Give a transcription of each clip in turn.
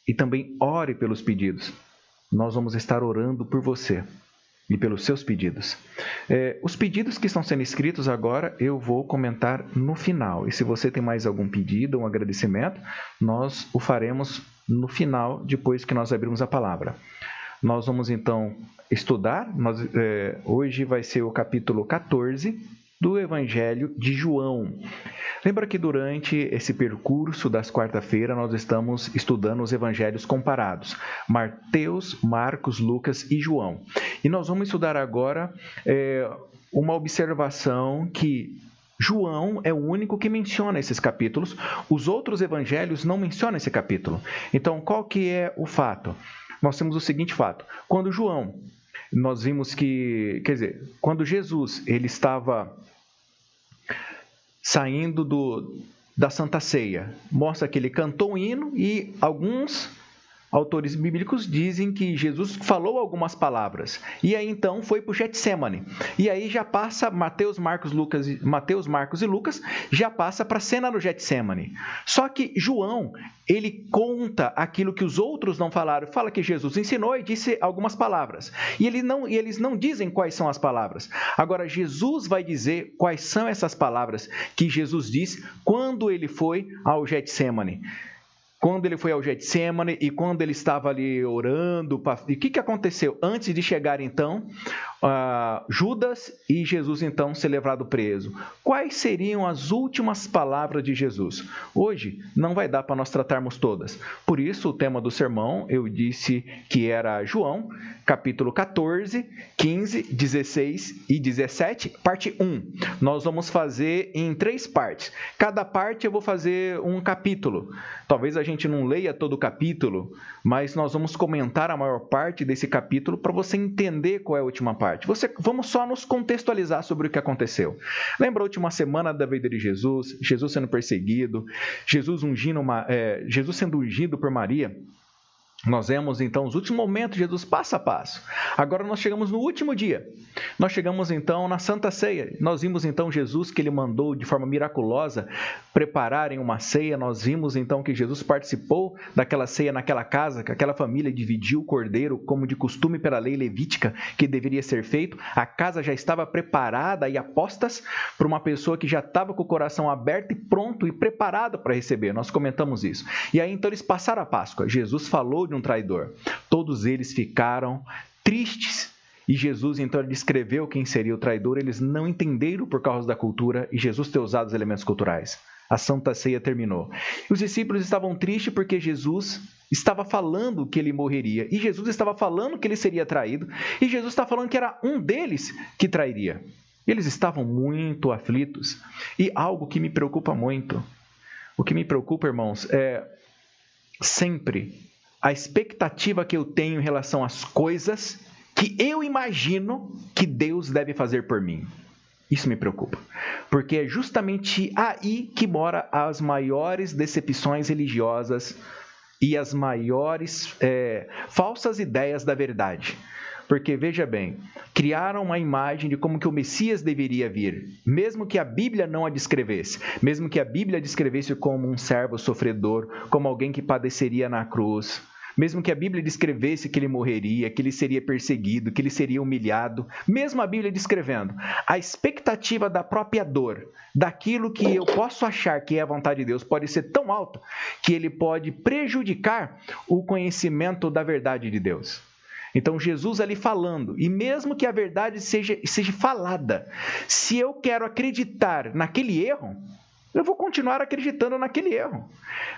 e também ore pelos pedidos. Nós vamos estar orando por você e pelos seus pedidos. Os pedidos que estão sendo escritos agora, eu vou comentar no final. E se você tem mais algum pedido, um agradecimento, nós o faremos no final, depois que nós abrirmos a palavra. Nós vamos então estudar, hoje vai ser o capítulo 14 do Evangelho de João. Lembra que durante esse percurso das quarta-feira nós estamos estudando os evangelhos comparados, Mateus, Marcos, Lucas e João. E nós vamos estudar agora uma observação que João é o único que menciona esses capítulos, os outros evangelhos não mencionam esse capítulo. Então, qual que é o fato? Nós temos o seguinte fato: quando nós vimos que, quando Jesus ele estava saindo da Santa Ceia, mostra que ele cantou um hino e alguns autores bíblicos dizem que Jesus falou algumas palavras. E aí então foi para o Getsemane. E aí já passa Mateus, Marcos e Lucas, já passa para a cena no Getsemane. Só que João, ele conta aquilo que os outros não falaram. Fala que Jesus ensinou e disse algumas palavras. E eles não dizem quais são as palavras. Agora Jesus vai dizer quais são essas palavras que Jesus disse quando ele foi ao Getsemane. Quando ele foi ao Getsemane e quando ele estava ali orando, e o que aconteceu? Antes de chegar então, Judas e Jesus então ser levado preso. Quais seriam as últimas palavras de Jesus? Hoje não vai dar para nós tratarmos todas. Por isso o tema do sermão eu disse que era João, capítulo 14, 15, 16 e 17, parte 1. Nós vamos fazer em 3 partes. Cada parte eu vou fazer um capítulo. Talvez a gente não leia todo o capítulo, mas nós vamos comentar a maior parte desse capítulo para você entender qual é a última parte. Vamos só nos contextualizar sobre o que aconteceu. Lembra a última semana da vida de Jesus? Jesus sendo perseguido, Jesus sendo ungido por Maria. Nós vemos então os últimos momentos de Jesus passo a passo. Agora nós chegamos no último dia. Nós chegamos então na Santa Ceia. Nós vimos então Jesus que ele mandou de forma miraculosa prepararem uma ceia. Nós vimos então que Jesus participou daquela ceia naquela casa, que aquela família dividiu o cordeiro como de costume pela lei levítica que deveria ser feito. A casa já estava preparada e a postas para uma pessoa que já estava com o coração aberto e pronto e preparado para receber. Nós comentamos isso. E aí então eles passaram a Páscoa. Jesus falou de um traidor. Todos eles ficaram tristes e Jesus então descreveu quem seria o traidor. Eles não entenderam por causa da cultura e Jesus ter usado os elementos culturais. A Santa Ceia terminou. E os discípulos estavam tristes porque Jesus estava falando que ele morreria e Jesus estava falando que ele seria traído e Jesus está falando que era um deles que trairia. Eles estavam muito aflitos e algo que me preocupa muito. O que me preocupa, irmãos, é sempre a expectativa que eu tenho em relação às coisas que eu imagino que Deus deve fazer por mim. Isso me preocupa, porque é justamente aí que moram as maiores decepções religiosas e as maiores falsas ideias da verdade. Porque, veja bem, criaram uma imagem de como que o Messias deveria vir, mesmo que a Bíblia não a descrevesse, mesmo que a Bíblia descrevesse como um servo sofredor, como alguém que padeceria na cruz, mesmo que a Bíblia descrevesse que ele morreria, que ele seria perseguido, que ele seria humilhado, mesmo a Bíblia descrevendo, a expectativa da própria dor, daquilo que eu posso achar que é a vontade de Deus, pode ser tão alta que ele pode prejudicar o conhecimento da verdade de Deus. Então, Jesus ali falando, e mesmo que a verdade seja falada, se eu quero acreditar naquele erro, eu vou continuar acreditando naquele erro.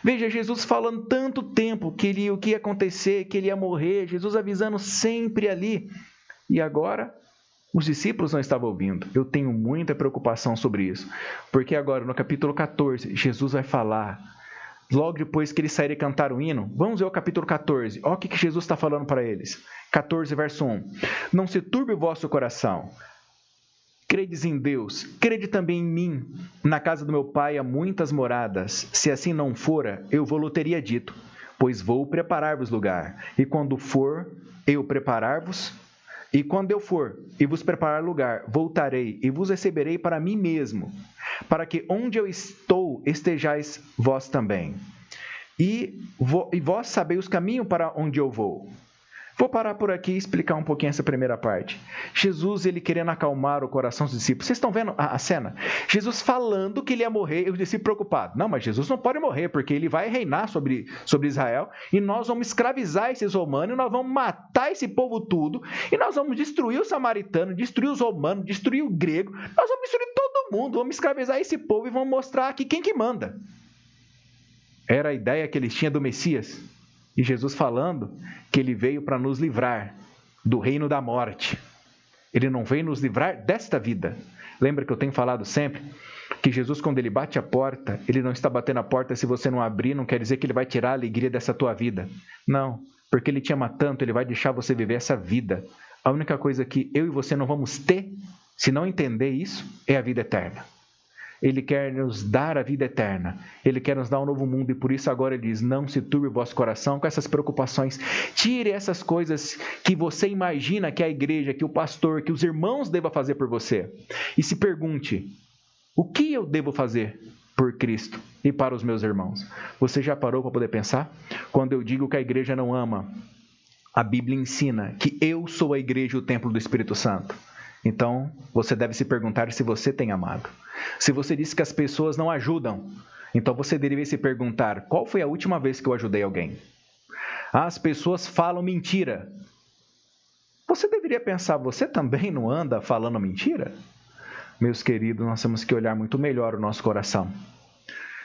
Veja, Jesus falando tanto tempo o que ia acontecer, que ele ia morrer, Jesus avisando sempre ali. E agora, os discípulos não estavam ouvindo. Eu tenho muita preocupação sobre isso, porque agora no capítulo 14, Jesus vai falar, logo depois que eles saírem cantar o hino, vamos ver o capítulo 14. Olha o que Jesus está falando para eles. 14, verso 1. Não se turbe o vosso coração. Credes em Deus, crede também em mim. Na casa do meu pai há muitas moradas. Se assim não fora, eu vou-lhe teria dito, pois vou preparar-vos lugar. E quando for, eu preparar-vos, e quando eu for e vos preparar lugar, voltarei e vos receberei para mim mesmo, para que onde eu estou estejais vós também. e vós sabeis o caminho para onde eu vou. Vou parar por aqui e explicar um pouquinho essa primeira parte. Jesus, ele querendo acalmar o coração dos discípulos. Vocês estão vendo a cena? Jesus falando que ele ia morrer e os discípulos preocupados. Não, mas Jesus não pode morrer, porque ele vai reinar sobre Israel e nós vamos escravizar esses romanos, nós vamos matar esse povo tudo e nós vamos destruir o samaritano, destruir os romanos, destruir o grego, nós vamos destruir todo mundo, vamos escravizar esse povo e vamos mostrar aqui quem que manda. Era a ideia que eles tinham do Messias. E Jesus falando que ele veio para nos livrar do reino da morte. Ele não veio nos livrar desta vida. Lembra que eu tenho falado sempre que Jesus, quando ele bate a porta, ele não está batendo a porta se você não abrir, não quer dizer que ele vai tirar a alegria dessa tua vida. Não, porque ele te ama tanto, ele vai deixar você viver essa vida. A única coisa que eu e você não vamos ter, se não entender isso, é a vida eterna. Ele quer nos dar a vida eterna. Ele quer nos dar um novo mundo. E por isso agora ele diz, não se turbe o vosso coração com essas preocupações. Tire essas coisas que você imagina que a igreja, que o pastor, que os irmãos devam fazer por você. E se pergunte, o que eu devo fazer por Cristo e para os meus irmãos? Você já parou para poder pensar? Quando eu digo que a igreja não ama, a Bíblia ensina que eu sou a igreja e o templo do Espírito Santo. Então, você deve se perguntar se você tem amado. Se você disse que as pessoas não ajudam, então você deveria se perguntar, qual foi a última vez que eu ajudei alguém? As pessoas falam mentira. Você deveria pensar, você também não anda falando mentira? Meus queridos, nós temos que olhar muito melhor o nosso coração.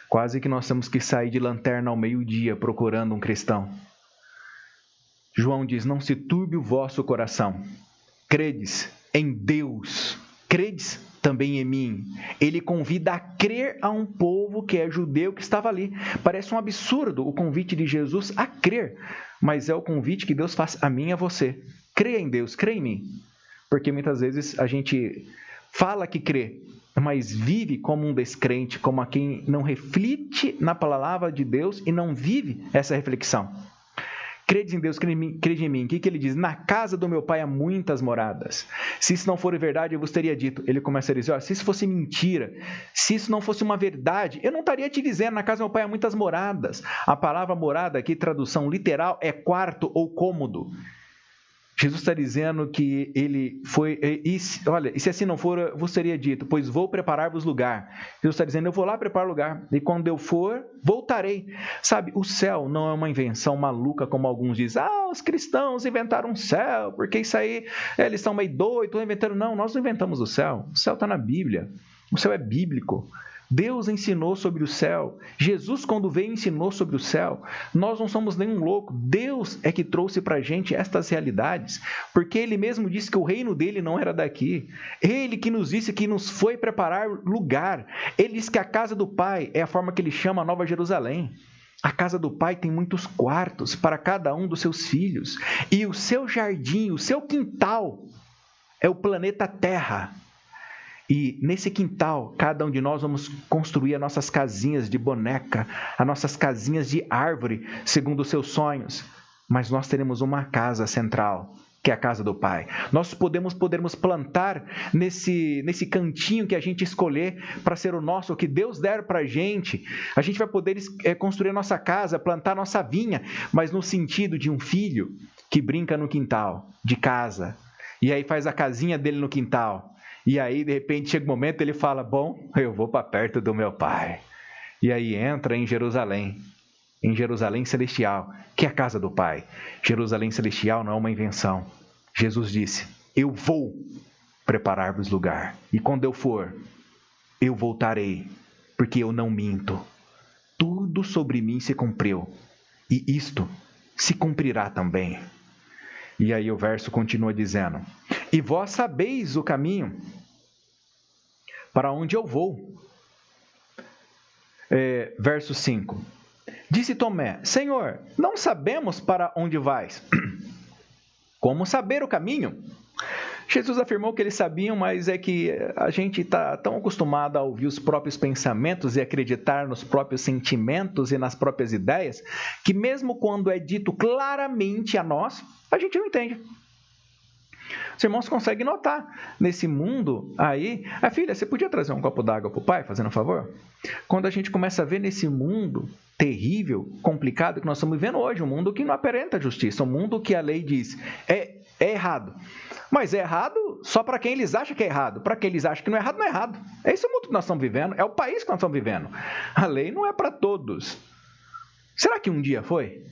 Quase que nós temos que sair de lanterna ao meio-dia procurando um cristão. João diz, não se turbe o vosso coração. Credes em Deus, credes também em mim. Ele convida a crer a um povo que é judeu que estava ali. Parece um absurdo o convite de Jesus a crer, mas é o convite que Deus faz a mim e a você. Creia em Deus, creia em mim. Porque muitas vezes a gente fala que crê, mas vive como um descrente, como a quem não reflete na palavra de Deus e não vive essa reflexão. Crede em Deus, crede em mim. O que ele diz? Na casa do meu pai há muitas moradas. Se isso não for verdade, eu vos teria dito. Ele começa a dizer, se isso fosse mentira, se isso não fosse uma verdade, eu não estaria te dizendo, na casa do meu pai há muitas moradas. A palavra morada aqui, tradução literal, é quarto ou cômodo. Jesus está dizendo que ele foi... e se assim não for, eu vos teria dito, pois vou preparar-vos lugar. Jesus está dizendo, eu vou lá preparar lugar, e quando eu for, voltarei. Sabe, o céu não é uma invenção maluca, como alguns dizem. Os cristãos inventaram o céu, porque isso aí, eles são meio doidos, estão inventando. Não, nós não inventamos o céu. O céu está na Bíblia. O céu é bíblico. Deus ensinou sobre o céu. Jesus, quando veio, ensinou sobre o céu. Nós não somos nenhum louco. Deus é que trouxe para a gente estas realidades, porque Ele mesmo disse que o reino dele não era daqui. Ele que nos disse que nos foi preparar lugar. Ele disse que a casa do Pai é a forma que Ele chama a Nova Jerusalém. A casa do Pai tem muitos quartos para cada um dos seus filhos. E o seu jardim, o seu quintal é o planeta Terra. E nesse quintal, cada um de nós vamos construir as nossas casinhas de boneca, as nossas casinhas de árvore, segundo os seus sonhos. Mas nós teremos uma casa central, que é a casa do Pai. Nós podermos plantar nesse cantinho que a gente escolher para ser o nosso, o que Deus der para a gente. A gente vai poder construir a nossa casa, plantar a nossa vinha, mas no sentido de um filho que brinca no quintal de casa. E aí faz a casinha dele no quintal. E aí, de repente, chega um momento, ele fala, bom, eu vou para perto do meu pai. E aí entra em Jerusalém Celestial, que é a casa do Pai. Jerusalém Celestial não é uma invenção. Jesus disse, eu vou preparar-vos lugar. E quando eu for, eu voltarei, porque eu não minto. Tudo sobre mim se cumpriu, e isto se cumprirá também. E aí o verso continua dizendo, e vós sabeis o caminho para onde eu vou. Verso 5. Disse Tomé, Senhor, não sabemos para onde vais. Como saber o caminho? Jesus afirmou que eles sabiam, mas é que a gente está tão acostumado a ouvir os próprios pensamentos e acreditar nos próprios sentimentos e nas próprias ideias, que mesmo quando é dito claramente a nós, a gente não entende. Os irmãos conseguem notar nesse mundo aí. Filha, você podia trazer um copo d'água para o pai, fazendo um favor? Quando a gente começa a ver nesse mundo terrível, complicado que nós estamos vivendo hoje, um mundo que não aparenta justiça, um mundo que a lei diz é errado. Mas é errado só para quem eles acham que é errado. Para quem eles acham que não é errado, não é errado. É esse o mundo que nós estamos vivendo, é o país que nós estamos vivendo. A lei não é para todos. Será que um dia foi?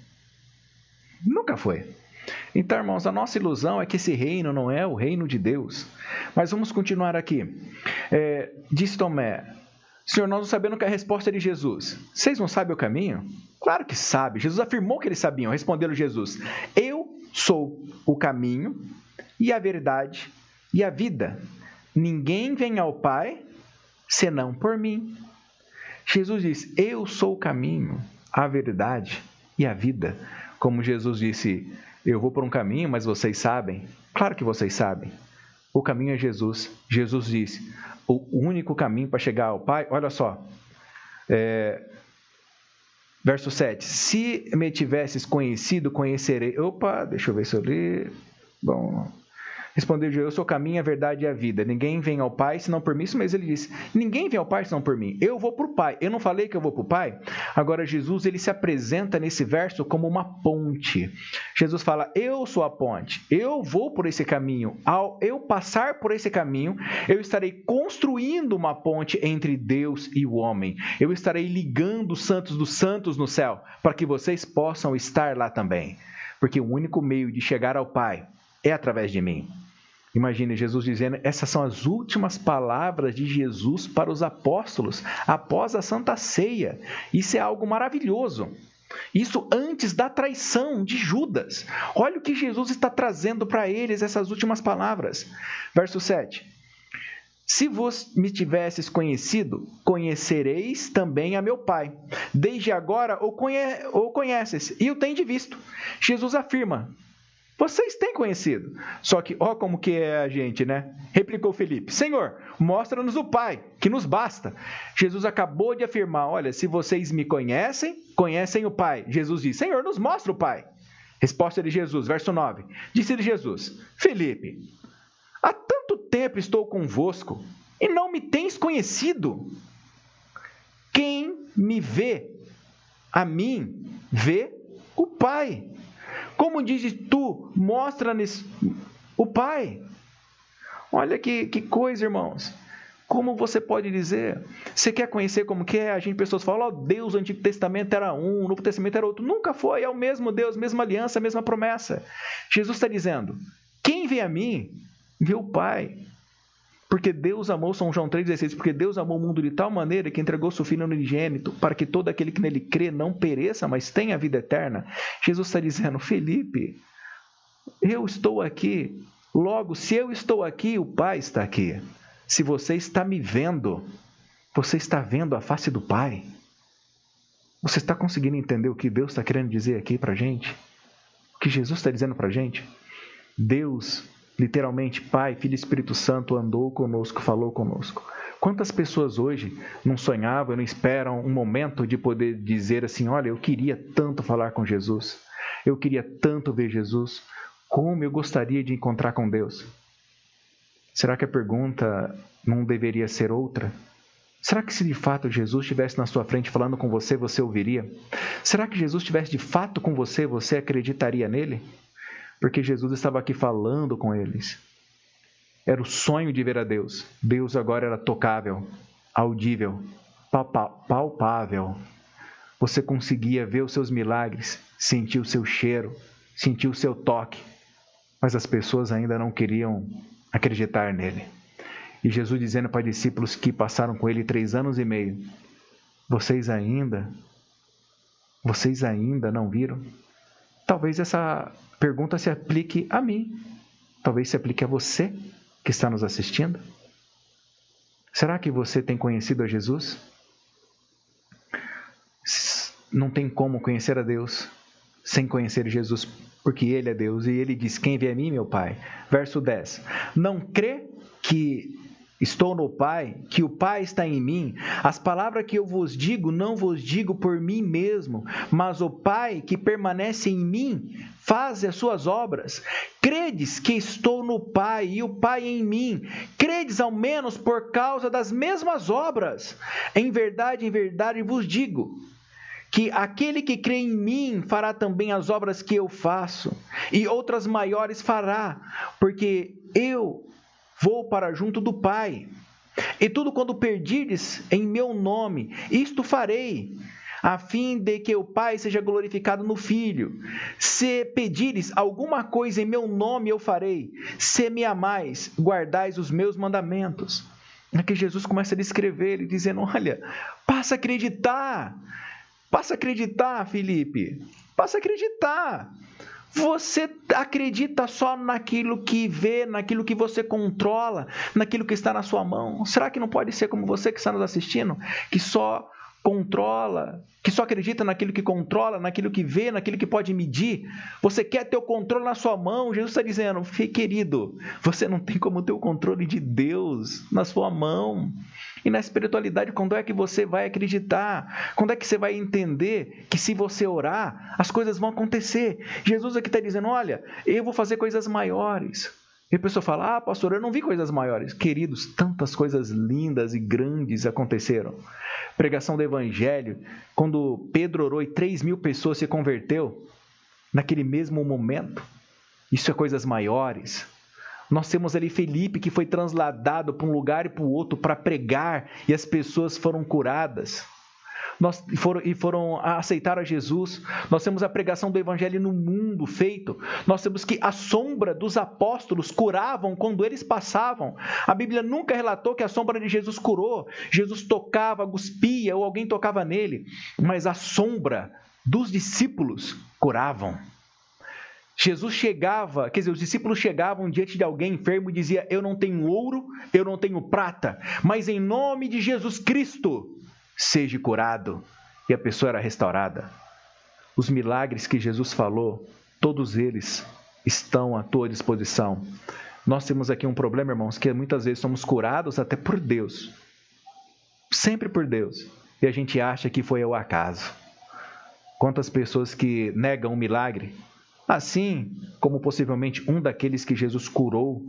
Nunca foi. Então, irmãos, a nossa ilusão é que esse reino não é o reino de Deus. Mas vamos continuar aqui. Disse Tomé: Senhor, nós não sabemos que a resposta de Jesus. Vocês não sabem o caminho? Claro que sabe. Jesus afirmou que eles sabiam. Respondeu Jesus: Eu sou o caminho e a verdade e a vida. Ninguém vem ao Pai senão por mim. Jesus diz: Eu sou o caminho, a verdade e a vida. Como Jesus disse: eu vou por um caminho, mas vocês sabem. Claro que vocês sabem. O caminho é Jesus. Jesus disse: o único caminho para chegar ao Pai, olha só, verso 7. Se me tivesses conhecido, conhecerei. Deixa eu ver se eu li. Bom. Respondeu Jesus: eu sou o caminho, a verdade e a vida. Ninguém vem ao Pai senão por mim. Isso mesmo ele disse: ninguém vem ao Pai senão por mim. Eu vou para o Pai. Eu não falei que eu vou para o Pai? Agora Jesus ele se apresenta nesse verso como uma ponte. Jesus fala: eu sou a ponte. Eu vou por esse caminho. Ao eu passar por esse caminho, eu estarei construindo uma ponte entre Deus e o homem. Eu estarei ligando os santos dos santos no céu, para que vocês possam estar lá também. Porque o único meio de chegar ao Pai é através de mim. Imagine Jesus dizendo, essas são as últimas palavras de Jesus para os apóstolos após a Santa Ceia. Isso é algo maravilhoso. Isso antes da traição de Judas. Olha o que Jesus está trazendo para eles, essas últimas palavras. Verso 7. Se vos me tivesses conhecido, conhecereis também a meu Pai. Desde agora o conheces e o tendes visto. Jesus afirma: vocês têm conhecido. Só que, ó como que é a gente, né? Replicou Filipe: Senhor, mostra-nos o Pai, que nos basta. Jesus acabou de afirmar: olha, se vocês me conhecem, conhecem o Pai. Jesus diz: Senhor, nos mostra o Pai. Resposta de Jesus, verso 9. Disse-lhe Jesus: Filipe, há tanto tempo estou convosco, e não me tens conhecido. Quem me vê, a mim, vê o Pai. Como dizes tu, mostra-nos o Pai. Olha que coisa, irmãos. Como você pode dizer? Você quer conhecer como que é? Pessoas falam: Deus, o Antigo Testamento era um, o Novo Testamento era outro. Nunca foi, é o mesmo Deus, mesma aliança, mesma promessa. Jesus está dizendo: quem vê a mim, vê o Pai. Porque Deus amou, São João 3,16, porque Deus amou o mundo de tal maneira que entregou seu Filho unigênito, para que todo aquele que nele crê não pereça, mas tenha a vida eterna. Jesus está dizendo: Felipe, eu estou aqui. Logo, se eu estou aqui, o Pai está aqui. Se você está me vendo, você está vendo a face do Pai. Você está conseguindo entender o que Deus está querendo dizer aqui para a gente? O que Jesus está dizendo para a gente? Deus, literalmente, Pai, Filho e Espírito Santo andou conosco, falou conosco. Quantas pessoas hoje não sonhavam, não esperam um momento de poder dizer assim: olha, eu queria tanto falar com Jesus, eu queria tanto ver Jesus, como eu gostaria de encontrar com Deus. Será que a pergunta não deveria ser outra? Será que se de fato Jesus estivesse na sua frente falando com você, você ouviria? Será que Jesus estivesse de fato com você, você acreditaria nele? Porque Jesus estava aqui falando com eles. Era o sonho de ver a Deus. Deus agora era tocável, audível, palpável. Você conseguia ver os seus milagres, sentir o seu cheiro, sentir o seu toque. Mas as pessoas ainda não queriam acreditar nele. E Jesus dizendo para os discípulos que passaram com ele 3 anos e meio: vocês ainda não viram? Talvez essa pergunta se aplique a mim. Talvez se aplique a você que está nos assistindo. Será que você tem conhecido a Jesus? Não tem como conhecer a Deus sem conhecer Jesus, porque Ele é Deus. E Ele diz: quem vê a mim, meu Pai. Verso 10. Não crê que estou no Pai, que o Pai está em mim, as palavras que eu vos digo, não vos digo por mim mesmo, mas o Pai que permanece em mim, faz as suas obras. Credes que estou no Pai e o Pai em mim, credes ao menos por causa das mesmas obras. Em verdade vos digo, que aquele que crê em mim fará também as obras que eu faço, e outras maiores fará, porque eu vou para junto do Pai. E tudo quando pedirdes em meu nome, isto farei, a fim de que o Pai seja glorificado no Filho. Se pedires alguma coisa em meu nome, eu farei. Se me amais, guardais os meus mandamentos. Aqui Jesus começa a descrever, ele dizendo, olha, passa a acreditar, Felipe, passa a acreditar. Você acredita só naquilo que vê, naquilo que você controla, naquilo que está na sua mão. Será que não pode ser como você que está nos assistindo, que só controla, que só acredita naquilo que controla, naquilo que vê, naquilo que pode medir? Você quer ter o controle na sua mão. Jesus está dizendo, querido, você não tem como ter o controle de Deus na sua mão. E na espiritualidade, quando é que você vai acreditar? Quando é que você vai entender que se você orar, as coisas vão acontecer? Jesus aqui está dizendo, olha, eu vou fazer coisas maiores. E a pessoa fala, pastor, eu não vi coisas maiores. Queridos, tantas coisas lindas e grandes aconteceram. Pregação do Evangelho, quando Pedro orou e 3.000 pessoas se converteu, naquele mesmo momento. Isso é coisas maiores. Nós temos ali Felipe, que foi transladado para um lugar e para o outro para pregar, e as pessoas foram curadas. Foram aceitar a Jesus. Nós temos a pregação do Evangelho no mundo feito. Nós temos que a sombra dos apóstolos curavam quando eles passavam. A Bíblia nunca relatou que a sombra de Jesus curou. Jesus tocava, cuspia ou alguém tocava nele, mas a sombra dos discípulos curavam. Jesus chegava, os discípulos chegavam diante de alguém enfermo e dizia, eu não tenho ouro, eu não tenho prata, mas em nome de Jesus Cristo, seja curado. E a pessoa era restaurada. Os milagres que Jesus falou, todos eles estão à tua disposição. Nós temos aqui um problema, irmãos, que muitas vezes somos curados até por Deus. Sempre por Deus. E a gente acha que foi ao acaso. Quantas pessoas que negam o milagre, assim como possivelmente um daqueles que Jesus curou,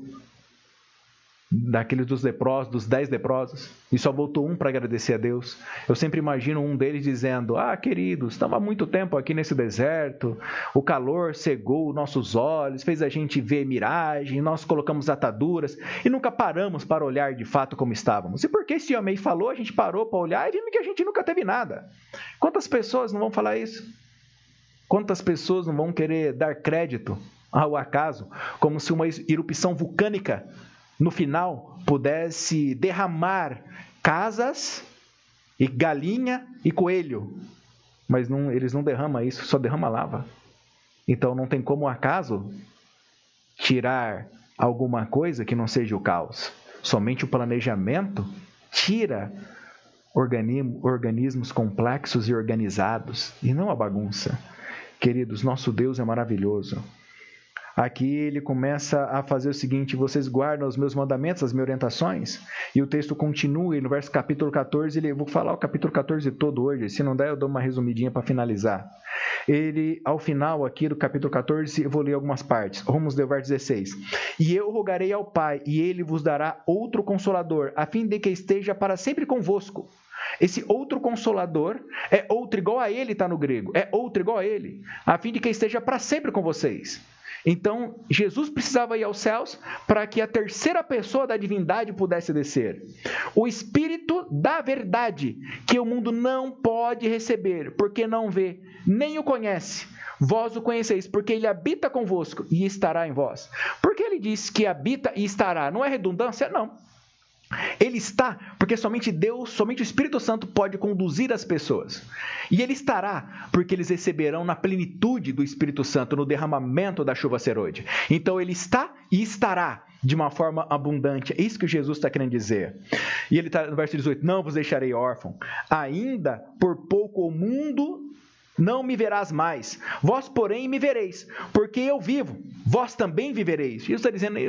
daqueles dos leprosos, dos 10 leprosos, e só voltou um para agradecer a Deus. Eu sempre imagino um deles dizendo, queridos, estava há muito tempo aqui nesse deserto, o calor cegou nossos olhos, fez a gente ver miragem, nós colocamos ataduras e nunca paramos para olhar de fato como estávamos. E porque esse homem aí falou, a gente parou para olhar e vimos que a gente nunca teve nada. Quantas pessoas não vão falar isso? Quantas pessoas não vão querer dar crédito ao acaso, como se uma erupção vulcânica, no final, pudesse derramar casas e galinha e coelho. Mas eles não derramam isso, só derrama lava. Então não tem como o acaso tirar alguma coisa que não seja o caos. Somente o planejamento tira organismos complexos e organizados, e não a bagunça. Queridos, nosso Deus é maravilhoso. Aqui ele começa a fazer o seguinte, vocês guardam os meus mandamentos, as minhas orientações? E o texto continua, e no verso capítulo 14, eu vou falar o capítulo 14 todo hoje, se não der eu dou uma resumidinha para finalizar. Ele, ao final aqui do capítulo 14, eu vou ler algumas partes. Vamos ler o verso 16. E eu rogarei ao Pai, e ele vos dará outro Consolador, a fim de que esteja para sempre convosco. Esse outro Consolador é outro igual a ele, está no grego, é outro igual a ele, a fim de que esteja para sempre com vocês. Então, Jesus precisava ir aos céus para que a terceira pessoa da divindade pudesse descer. O Espírito da verdade, que o mundo não pode receber, porque não vê, nem o conhece. Vós o conheceis, porque ele habita convosco e estará em vós. Por que ele diz que habita e estará? Não é redundância? Não. Ele está, porque somente Deus, somente o Espírito Santo pode conduzir as pessoas. E ele estará, porque eles receberão na plenitude do Espírito Santo, no derramamento da chuva serôdia. Então ele está e estará de uma forma abundante. É isso que Jesus está querendo dizer. E ele está no verso 18, não vos deixarei órfão, ainda por pouco o mundo não me verás mais, vós porém me vereis, porque eu vivo, vós também vivereis. Jesus está dizendo,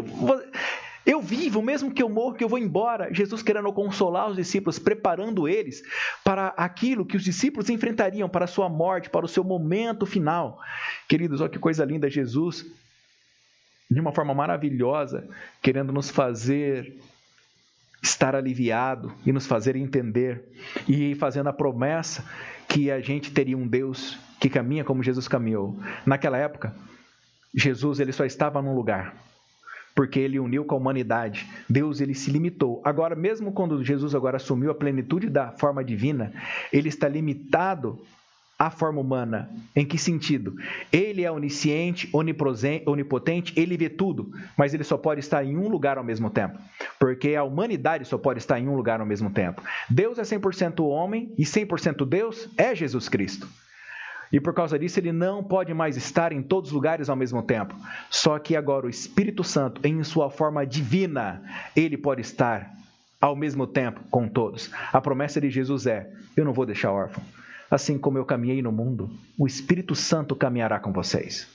Eu vivo, mesmo que eu morra, que eu vou embora. Jesus querendo consolar os discípulos, preparando eles para aquilo que os discípulos enfrentariam, para a sua morte, para o seu momento final. Queridos, olha que coisa linda, Jesus, de uma forma maravilhosa, querendo nos fazer estar aliviado e nos fazer entender, e fazendo a promessa que a gente teria um Deus que caminha como Jesus caminhou. Naquela época, Jesus ele só estava num lugar, porque ele uniu com a humanidade. Deus ele se limitou. Agora, mesmo quando Jesus agora assumiu a plenitude da forma divina, ele está limitado à forma humana. Em que sentido? Ele é onisciente, onipotente, ele vê tudo, mas ele só pode estar em um lugar ao mesmo tempo, porque a humanidade só pode estar em um lugar ao mesmo tempo. Deus é 100% homem e 100% Deus é Jesus Cristo. E por causa disso, ele não pode mais estar em todos os lugares ao mesmo tempo. Só que agora o Espírito Santo, em sua forma divina, ele pode estar ao mesmo tempo com todos. A promessa de Jesus é: eu não vou deixar órfão. Assim como eu caminhei no mundo, o Espírito Santo caminhará com vocês.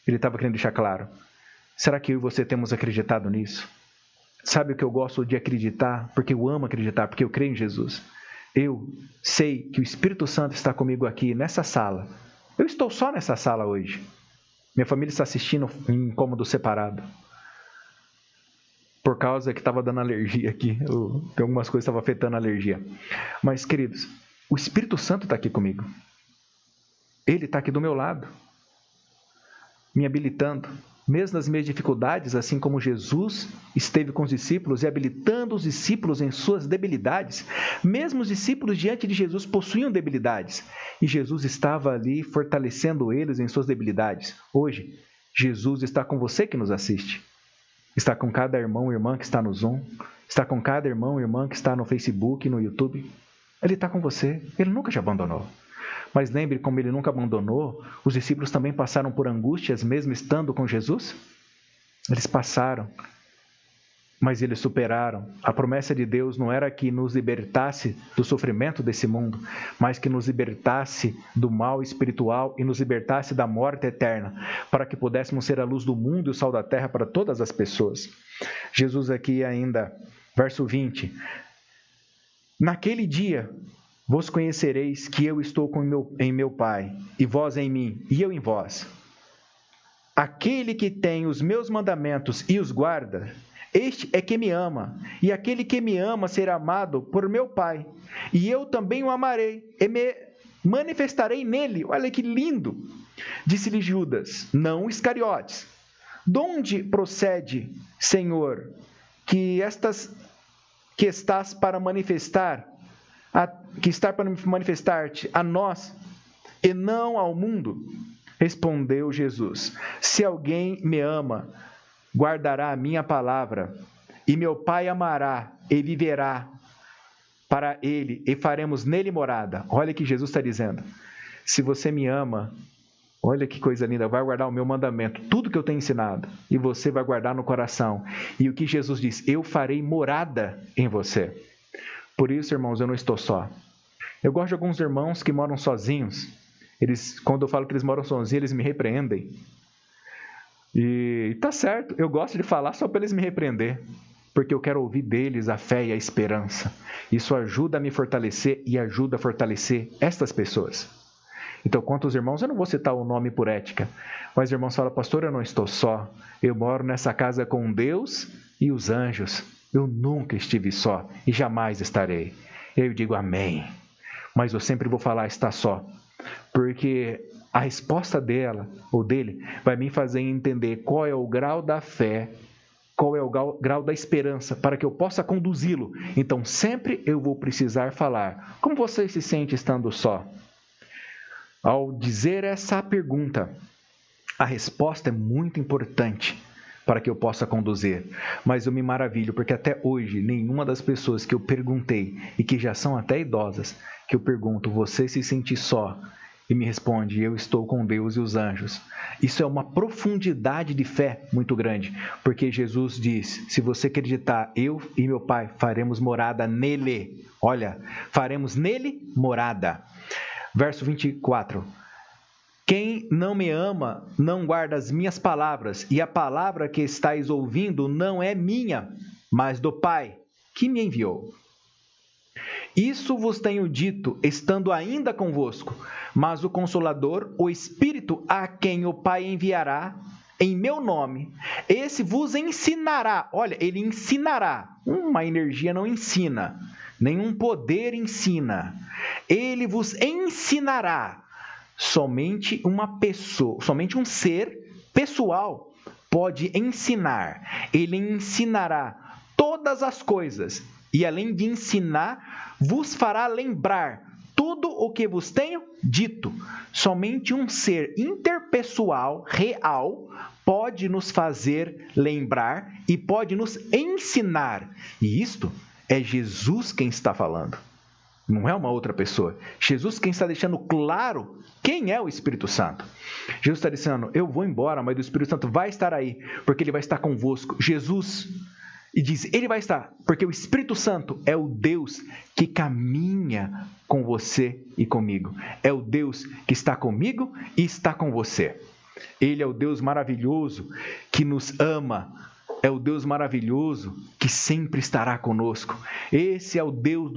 Ele estava querendo deixar claro. Será que eu e você temos acreditado nisso? Sabe o que eu gosto de acreditar? Porque eu amo acreditar, porque eu creio em Jesus. Eu sei que o Espírito Santo está comigo aqui nessa sala. Eu estou só nessa sala hoje. Minha família está assistindo em cômodo separado. Por causa que estava dando alergia aqui. Tem algumas coisas que estavam afetando a alergia. Mas, queridos, o Espírito Santo está aqui comigo. Ele está aqui do meu lado, me habilitando. Mesmo nas minhas dificuldades, assim como Jesus esteve com os discípulos e habilitando os discípulos em suas debilidades, mesmo os discípulos diante de Jesus possuíam debilidades, e Jesus estava ali fortalecendo eles em suas debilidades. Hoje, Jesus está com você que nos assiste. Está com cada irmão e irmã que está no Zoom, está com cada irmão e irmã que está no Facebook, no YouTube. Ele está com você, ele nunca te abandonou. Mas lembre, como ele nunca abandonou, os discípulos também passaram por angústias mesmo estando com Jesus? Eles passaram, mas eles superaram. A promessa de Deus não era que nos libertasse do sofrimento desse mundo, mas que nos libertasse do mal espiritual e nos libertasse da morte eterna, para que pudéssemos ser a luz do mundo e o sal da terra para todas as pessoas. Jesus aqui ainda, verso 20... Naquele dia, vos conhecereis que eu estou em meu Pai, e vós em mim, e eu em vós. Aquele que tem os meus mandamentos e os guarda, este é que me ama, e aquele que me ama será amado por meu Pai, e eu também o amarei, e me manifestarei nele. Olha que lindo! Disse-lhe Judas, não Iscariotes: de onde procede, Senhor, que estás para manifestar-te a nós e não ao mundo? Respondeu Jesus: se alguém me ama, guardará a minha palavra, e meu Pai amará e viverá para ele, e faremos nele morada. Olha o que Jesus está dizendo. Se você me ama, olha que coisa linda, vai guardar o meu mandamento, tudo que eu tenho ensinado, e você vai guardar no coração. E o que Jesus diz: eu farei morada em você. Por isso, irmãos, eu não estou só. Eu gosto de alguns irmãos que moram sozinhos. Quando eu falo que eles moram sozinhos, eles me repreendem. E tá certo, eu gosto de falar só para eles me repreender, porque eu quero ouvir deles a fé e a esperança. Isso ajuda a me fortalecer e ajuda a fortalecer estas pessoas. Então, quanto aos irmãos, eu não vou citar o nome por ética, mas os irmãos falam: pastor, eu não estou só, eu moro nessa casa com Deus e os anjos, eu nunca estive só e jamais estarei. Eu digo amém, mas eu sempre vou falar está só, porque a resposta dela ou dele vai me fazer entender qual é o grau da fé, qual é o grau da esperança, para que eu possa conduzi-lo. Então, sempre eu vou precisar falar: como você se sente estando só? Ao dizer essa pergunta, a resposta é muito importante para que eu possa conduzir. Mas eu me maravilho, porque até hoje, nenhuma das pessoas que eu perguntei, e que já são até idosas, que eu pergunto: você se sente só? E me responde: eu estou com Deus e os anjos. Isso é uma profundidade de fé muito grande, porque Jesus diz: se você acreditar, eu e meu Pai faremos morada nele. Olha, faremos nele morada. Verso 24. Quem não me ama não guarda as minhas palavras, e a palavra que estáis ouvindo não é minha, mas do Pai que me enviou. Isso vos tenho dito, estando ainda convosco, mas o Consolador, o Espírito, a quem o Pai enviará em meu nome, esse vos ensinará. Olha, ele ensinará. Uma energia não ensina, nenhum poder ensina. Ele vos ensinará. Somente uma pessoa, somente um ser pessoal pode ensinar. Ele ensinará todas as coisas e, além de ensinar, vos fará lembrar tudo o que vos tenho dito. Somente um ser interpessoal, real, pode nos fazer lembrar e pode nos ensinar. E isto é Jesus quem está falando. Não é uma outra pessoa. Jesus quem está deixando claro quem é o Espírito Santo. Jesus está dizendo, eu vou embora, mas o Espírito Santo vai estar aí, porque ele vai estar convosco. Jesus, e diz, ele vai estar, porque o Espírito Santo é o Deus que caminha com você e comigo. É o Deus que está comigo e está com você. Ele é o Deus maravilhoso que nos ama. É o Deus maravilhoso que sempre estará conosco. Esse é o Deus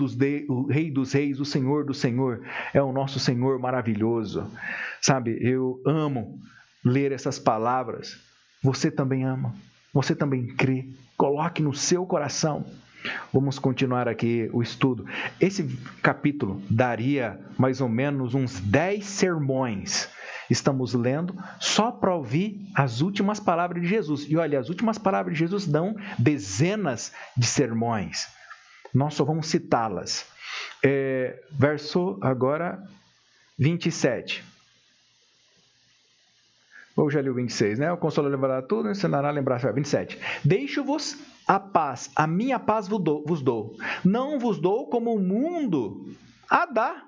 o Rei dos Reis, o Senhor do Senhor. É o nosso Senhor maravilhoso. Sabe, eu amo ler essas palavras. Você também ama. Você também crê. Coloque no seu coração. Vamos continuar aqui o estudo. Esse capítulo daria mais ou menos uns 10 sermões. Estamos lendo só para ouvir as últimas palavras de Jesus. E olha, as últimas palavras de Jesus dão dezenas de sermões. Nós só vamos citá-las. Verso agora 27. Ou já li o 26, né? O Consolador levará tudo, ensinará a lembrar. 27. Deixo-vos a paz, a minha paz vos dou. Não vos dou como o mundo a dá.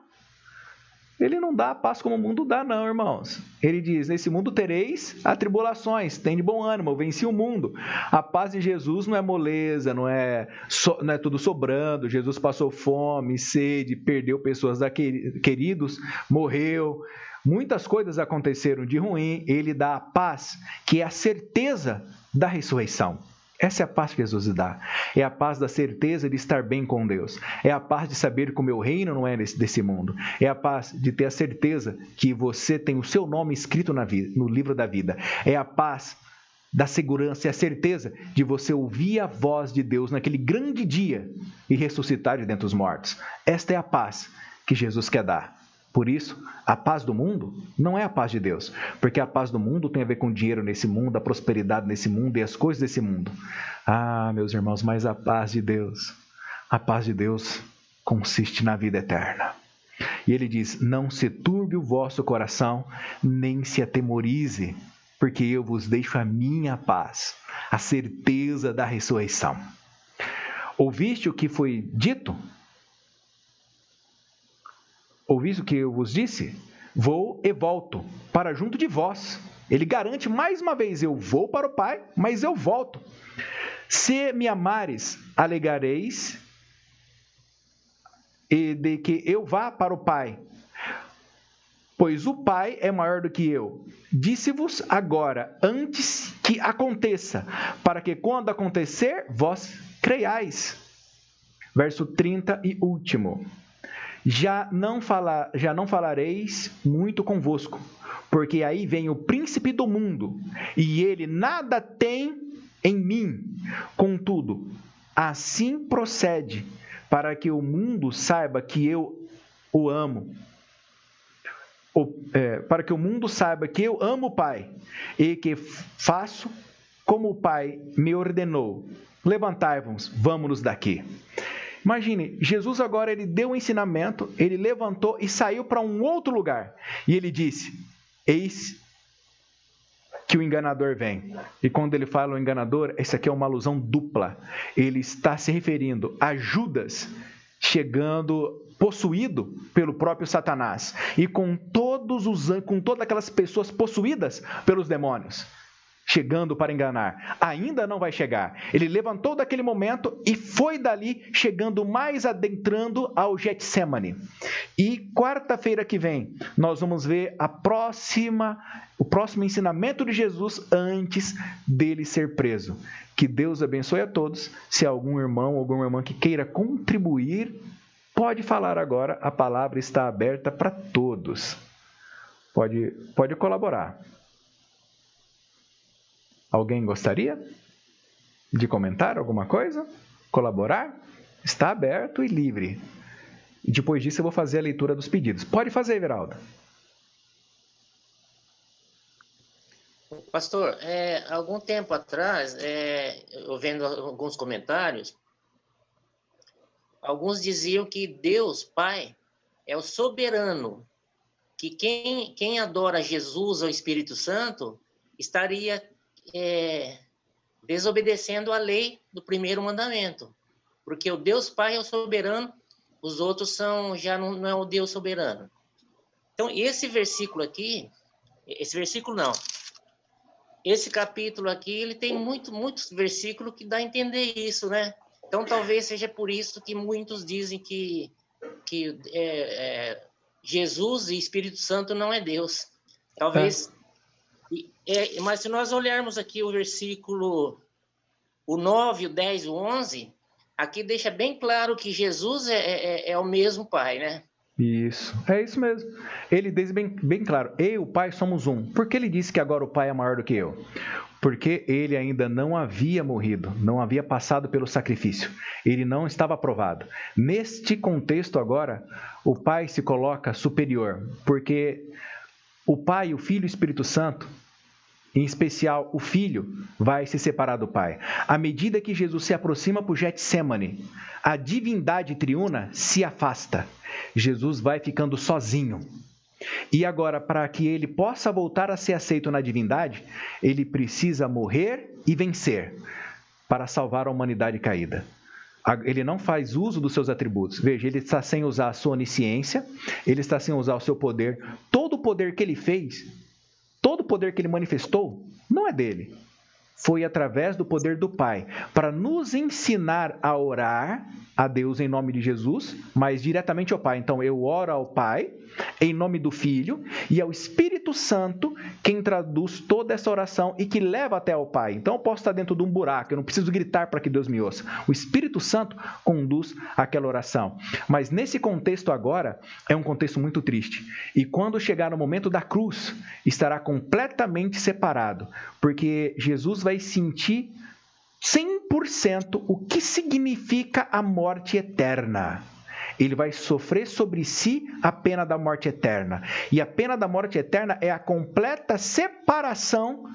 Ele não dá a paz como o mundo dá, não, irmãos. Ele diz, nesse mundo tereis atribulações, tem de bom ânimo, eu venci o mundo. A paz de Jesus não é moleza, não é tudo sobrando. Jesus passou fome, sede, perdeu pessoas queridos, morreu. Muitas coisas aconteceram de ruim. Ele dá a paz, que é a certeza da ressurreição. Essa é a paz que Jesus dá. É a paz da certeza de estar bem com Deus. É a paz de saber que o meu reino não é desse mundo. É a paz de ter a certeza que você tem o seu nome escrito no livro da vida. É a paz da segurança e a certeza de você ouvir a voz de Deus naquele grande dia e ressuscitar de dentre os mortos. Esta é a paz que Jesus quer dar. Por isso, a paz do mundo não é a paz de Deus, porque a paz do mundo tem a ver com o dinheiro nesse mundo, a prosperidade nesse mundo e as coisas desse mundo. Ah, meus irmãos, mas a paz de Deus consiste na vida eterna. E ele diz, não se turbe o vosso coração, nem se atemorize, porque eu vos deixo a minha paz, a certeza da ressurreição. Ouviste o que foi dito? Ouviste o que eu vos disse? Vou e volto para junto de vós. Ele garante mais uma vez, eu vou para o Pai, mas eu volto. Se me amares, alegareis e de que eu vá para o Pai, pois o Pai é maior do que eu. Disse-vos agora, antes que aconteça, para que quando acontecer, vós creiais. Verso 30 e último. Já não falareis muito convosco, porque aí vem o príncipe do mundo, e ele nada tem em mim. Contudo, assim procede, para que o mundo saiba que eu o amo. Para que o mundo saiba que eu amo o Pai, e que faço como o Pai me ordenou. Levantai-vos, vamos-nos daqui. Imagine, Jesus agora ele deu um ensinamento, ele levantou e saiu para um outro lugar. E ele disse, eis que o enganador vem. E quando ele fala o enganador, essa aqui é uma alusão dupla. Ele está se referindo a Judas chegando possuído pelo próprio Satanás. E com todas aquelas pessoas possuídas pelos demônios. chegando para enganar. Ainda não vai chegar. Ele levantou daquele momento e foi dali, chegando mais adentrando ao Getsemane. E quarta-feira que vem, nós vamos ver o próximo ensinamento de Jesus antes dele ser preso. Que Deus abençoe a todos. Se algum irmão ou alguma irmã que queira contribuir, pode falar agora. A palavra está aberta para todos. Pode colaborar. Alguém gostaria de comentar alguma coisa? Colaborar? Está aberto e livre. E depois disso eu vou fazer a leitura dos pedidos. Pode fazer, Everaldo. Pastor, algum tempo atrás, eu vendo alguns comentários, alguns diziam que Deus, Pai, é o soberano, que quem adora Jesus ou Espírito Santo estaria desobedecendo a lei do primeiro mandamento, porque o Deus Pai é o soberano, os outros já não é o Deus soberano. Então, esse capítulo aqui, ele tem muitos versículos que dá a entender isso, né? Então, talvez seja por isso que muitos dizem que Jesus e Espírito Santo não é Deus. Talvez... mas se nós olharmos aqui o versículo, o 9, o 10, o 11, aqui deixa bem claro que Jesus é o mesmo Pai, né? Isso, é isso mesmo. Ele diz bem claro, eu e o Pai somos um. Por que ele disse que agora o Pai é maior do que eu? Porque ele ainda não havia morrido, não havia passado pelo sacrifício. Ele não estava aprovado. Neste contexto agora, o Pai se coloca superior, porque o Pai, o Filho e o Espírito Santo, em especial o Filho, vai se separar do Pai. À medida que Jesus se aproxima para o Getsemane, a divindade triuna se afasta. Jesus vai ficando sozinho. E agora, para que ele possa voltar a ser aceito na divindade, ele precisa morrer e vencer para salvar a humanidade caída. Ele não faz uso dos seus atributos. Veja, ele está sem usar a sua onisciência, ele está sem usar o seu poder. Todo o poder que ele fez, todo o poder que ele manifestou, não é dele. Foi através do poder do Pai, para nos ensinar a orar a Deus em nome de Jesus, mas diretamente ao Pai. Então, eu oro ao Pai, em nome do Filho, e ao Espírito Santo, quem traduz toda essa oração e que leva até ao Pai. Então, eu posso estar dentro de um buraco, eu não preciso gritar para que Deus me ouça. O Espírito Santo conduz aquela oração. Mas nesse contexto agora, é um contexto muito triste. E quando chegar no momento da cruz, estará completamente separado, porque Jesus vai sentir 100% o que significa a morte eterna. Ele vai sofrer sobre si a pena da morte eterna. E a pena da morte eterna é a completa separação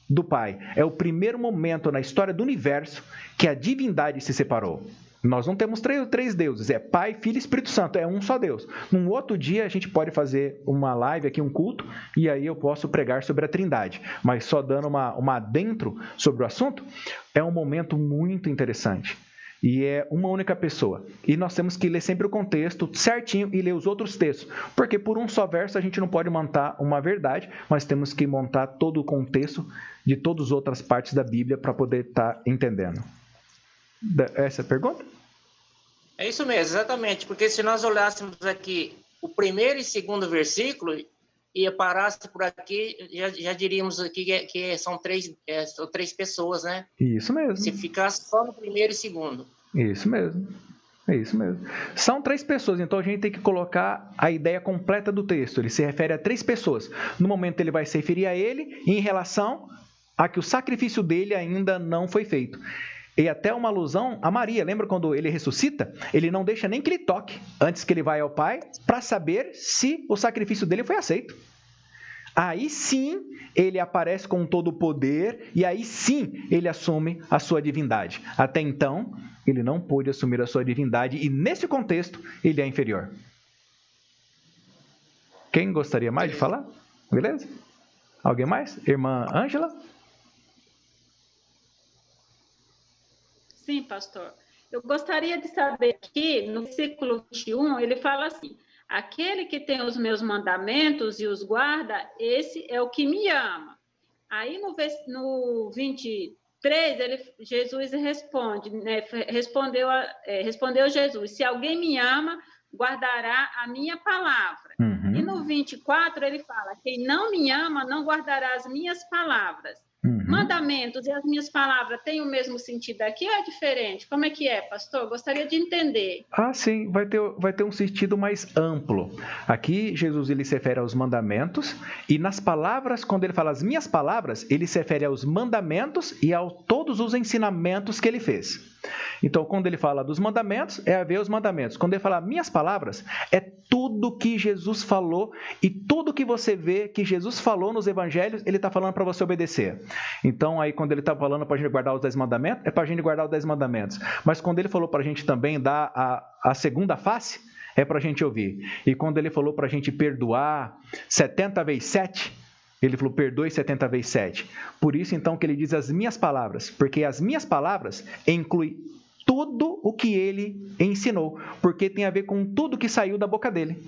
do Pai. É o primeiro momento na história do universo que a divindade se separou. Nós não temos três deuses, é Pai, Filho e Espírito Santo, é um só Deus. Num outro dia a gente pode fazer uma live aqui, um culto, e aí eu posso pregar sobre a Trindade. Mas só dando uma adentro sobre o assunto, é um momento muito interessante. E é uma única pessoa. E nós temos que ler sempre o contexto certinho e ler os outros textos. Porque por um só verso a gente não pode montar uma verdade, mas temos que montar todo o contexto de todas as outras partes da Bíblia para poder estar entendendo. Essa é a pergunta? É isso mesmo, exatamente. Porque se nós olhássemos aqui o primeiro e segundo versículo e parasse por aqui, já diríamos aqui que são três pessoas, né? Isso mesmo. Se ficasse só no primeiro e segundo. Isso mesmo. É isso mesmo. São 3 pessoas, então a gente tem que colocar a ideia completa do texto. Ele se refere a 3 pessoas. No momento ele vai se referir a ele em relação a que o sacrifício dele ainda não foi feito. E até uma alusão a Maria. Lembra quando ele ressuscita? Ele não deixa nem que ele toque antes que ele vá ao Pai para saber se o sacrifício dele foi aceito. Aí sim ele aparece com todo o poder e aí sim ele assume a sua divindade. Até então ele não pôde assumir a sua divindade e nesse contexto ele é inferior. Quem gostaria mais de falar? Beleza? Alguém mais? Irmã Ângela? Sim, pastor. Eu gostaria de saber aqui, no versículo 21, ele fala assim: aquele que tem os meus mandamentos e os guarda, esse é o que me ama. Aí no 23, Jesus responde, né? Respondeu Jesus: se alguém me ama, guardará a minha palavra. E no 24 ele fala: quem não me ama, não guardará as minhas palavras. Mandamentos e as minhas palavras têm o mesmo sentido aqui ou é diferente? Como é que é, pastor? Gostaria de entender. Sim, vai ter um sentido mais amplo. Aqui, Jesus ele se refere aos mandamentos, e nas palavras, quando ele fala as minhas palavras, ele se refere aos mandamentos e a todos os ensinamentos que ele fez. Então, quando ele fala dos mandamentos, é a ver os mandamentos. Quando ele fala minhas palavras, é tudo que Jesus falou, e tudo que você vê que Jesus falou nos evangelhos, ele está falando para você obedecer. Então, aí quando ele está falando para a gente guardar os 10 mandamentos, é para a gente guardar os 10 mandamentos. Mas quando ele falou para a gente também dar a segunda face, é para a gente ouvir. E quando ele falou para a gente perdoar 70 vezes 7, ele falou, perdoe 70 vezes 7. Por isso, então, que ele diz as minhas palavras, porque as minhas palavras incluem tudo o que ele ensinou, porque tem a ver com tudo que saiu da boca dele.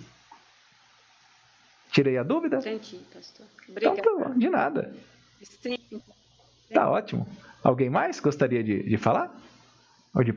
Tirei a dúvida? Entendi, pastor. Obrigada. Então, de nada. Sim. Tá ótimo. Alguém mais gostaria de falar? Ou de perguntar?